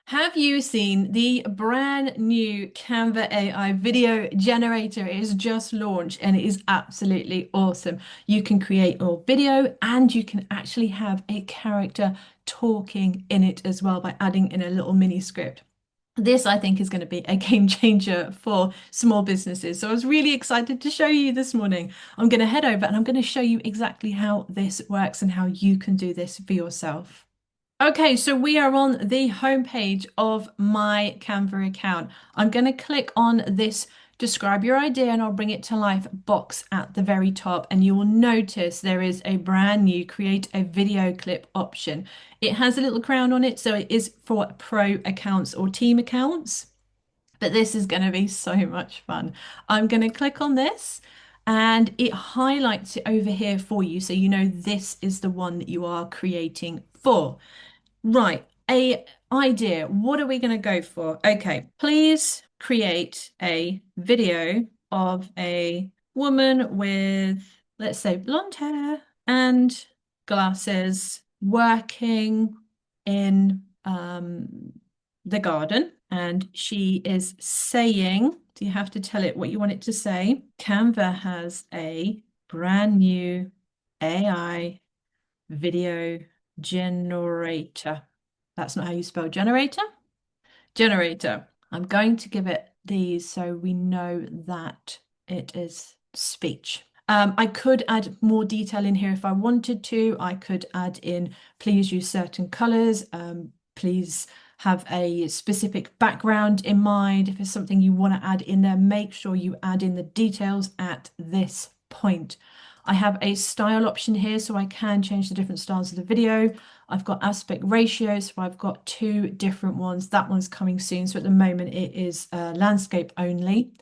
Have you seen the brand new Canva AI video generator? It is just launched and it is absolutely awesome. You can create your video and you can actually have a character talking in it as well by adding in a little mini script. This, I think, is going to be a game changer for small businesses. So I was really excited to show you this morning. I'm going to head over and I'm going to show you exactly how this works and how you can do this for yourself. Okay, so we are on the homepage of my Canva account. I'm going to click on this describe your idea and I'll bring it to life box at the very top. And you will notice there is a brand new create a video clip option. It has a little crown on it, so it is for pro accounts or team accounts. But this is going to be so much fun. I'm going to click on this and it highlights it over here for you so you know this is the one that you are creating for. Right, a idea. What are we going to go for? Okay, please create a video of a woman with, let's say, blonde hair and glasses working in the garden. And she is saying, do you have to tell it what you want it to say? Canva has a brand new AI video generator. That's not how you spell generator. Generator. I'm going to give it these so we know that it is speech. I could add more detail in here if I wanted to. I could add in, please use certain colors. Please have a specific background in mind. If there's something you want to add in there, make sure you add in the details at this point. I have a style option here, so I can change the different styles of the video. I've got aspect ratio, so I've got two different ones. That one's coming soon. So at the moment it is landscape only.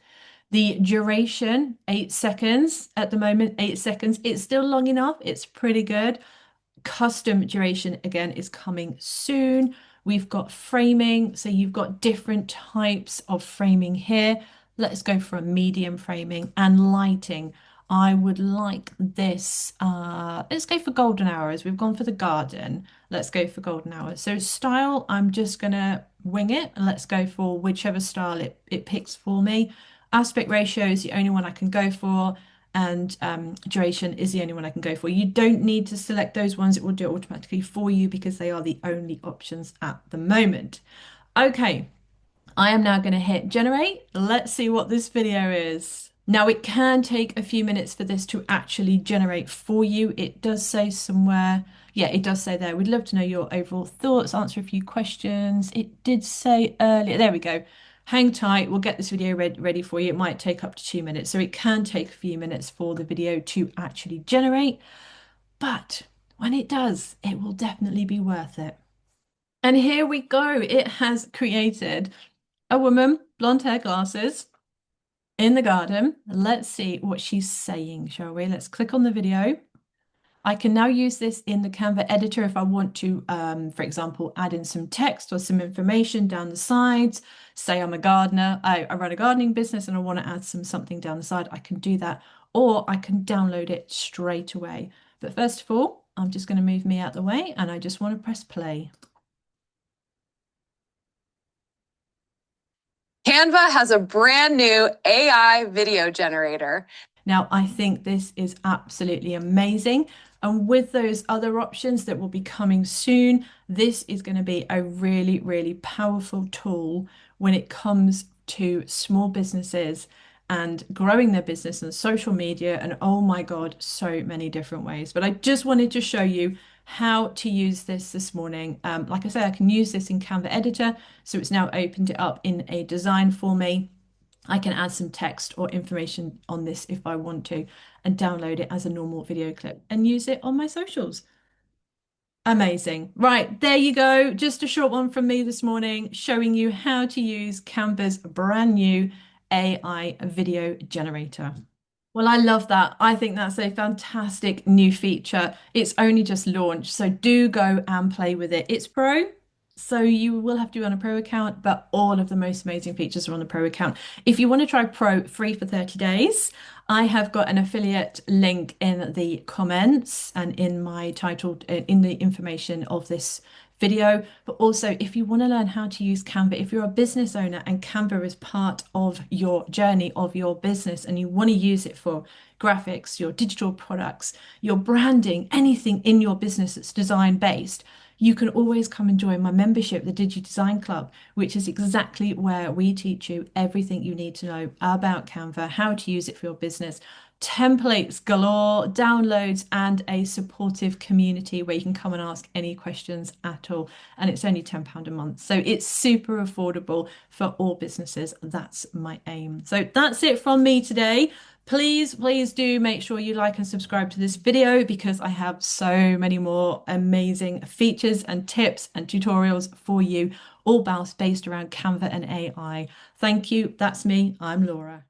The duration, 8 seconds. At the moment, 8 seconds. It's still long enough. It's pretty good. Custom duration, again, is coming soon. We've got framing. So you've got different types of framing here. Let's go for a medium framing and lighting. I would like this. Let's go for golden hours. We've gone for the garden. Let's go for golden hours. So style, I'm just gonna wing it and let's go for whichever style it picks for me. Aspect ratio is the only one I can go for, and duration is the only one I can go for. You don't need to select those ones. It will do it automatically for you because they are the only options at the moment. Okay, I am now going to hit generate. Let's see what this video is. Now it can take a few minutes for this to actually generate for you. It does say somewhere, yeah, it does say there. We'd love to know your overall thoughts, answer a few questions. It did say earlier, there we go. Hang tight, we'll get this video ready for you. It might take up to 2 minutes, so it can take a few minutes for the video to actually generate. But when it does, it will definitely be worth it. And here we go. It has created a woman, blonde hair, glasses, in the garden. Let's see what she's saying, shall we? Let's click on the video. I can now use this in the Canva editor if I want to, for example, add in some text or some information down the sides. Say I'm a gardener, I run a gardening business and I want to add something down the side. I can do that, or I can download it straight away. But first of all, I'm just going to move me out the way and I just want to press play. Canva has a brand new AI video generator. Now, I think this is absolutely amazing. And with those other options that will be coming soon, this is going to be a really, really powerful tool when it comes to small businesses and growing their business on social media. And oh my God, so many different ways. But I just wanted to show you how to use this morning. Like I said, I can use this in Canva Editor. So it's now opened it up in a design for me. I can add some text or information on this if I want to and download it as a normal video clip and use it on my socials. Amazing. Right, there you go. Just a short one from me this morning showing you how to use Canva's brand new AI video generator. Well, I love that. I think that's a fantastic new feature. It's only just launched, so do go and play with it. It's pro, so you will have to be on a pro account, but all of the most amazing features are on the pro account. If you want to try pro free for 30 days, I have got an affiliate link in the comments and in my title, in the information of this video. But also, if you want to learn how to use Canva, if you're a business owner and Canva is part of your journey of your business and you want to use it for graphics, your digital products, your branding, anything in your business that's design based, you can always come and join my membership, the Digi Design Club, which is exactly where we teach you everything you need to know about Canva, how to use it for your business, templates galore, downloads, and a supportive community where you can come and ask any questions at all. And it's only £10 a month. So it's super affordable for all businesses. That's my aim. So that's it from me today. Please do make sure you like and subscribe to this video because I have so many more amazing features and tips and tutorials for you, all based around Canva and AI. Thank you. That's me. I'm Laura.